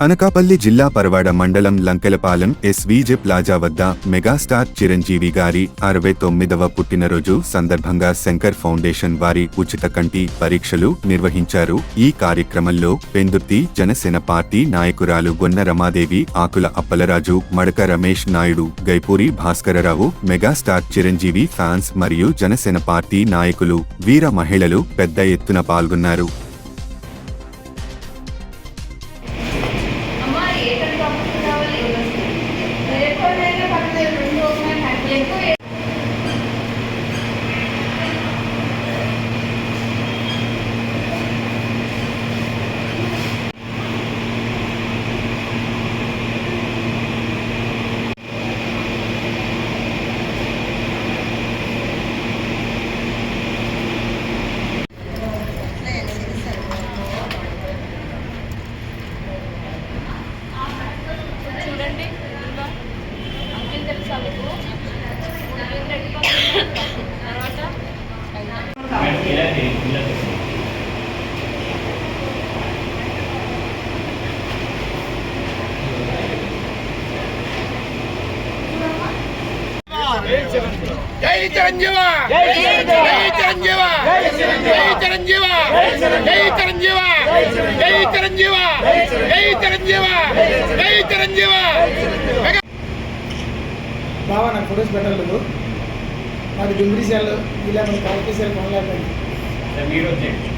అనకాపల్లి జిల్లా పరవాడ మండలం లంకెలపాలెం ఎస్వీజే ప్లాజా వద్ద మెగాస్టార్ చిరంజీవి గారి 69వ పుట్టినరోజు సందర్భంగా శంకర్ ఫౌండేషన్ వారి ఉచిత కంటి పరీక్షలు నిర్వహించారు. ఈ కార్యక్రమంలో పెందుర్తి జనసేన పార్టీ నాయకురాలు గొన్న రమాదేవి, ఆకుల అప్పలరాజు, మడక రమేష్ నాయుడు, గైపూరి భాస్కరరావు, మెగాస్టార్ చిరంజీవి ఫ్యాన్స్ మరియు జనసేన పార్టీ నాయకులు, వీర మహిళలు పెద్ద ఎత్తున పాల్గొన్నారు. జై చిరంజీవ జై చిరంజీవ జై చిరంజీవ జై చిరంజీవ జై చిరంజీవ జై చిరంజీవ జై చిరంజీవ. బావా నాకు ఫొటోస్ పెట్టలేదు, నాకు డింగ్రీ సెల్ ఇలా మన కాల్కేసారి కొనలేకపోయింది.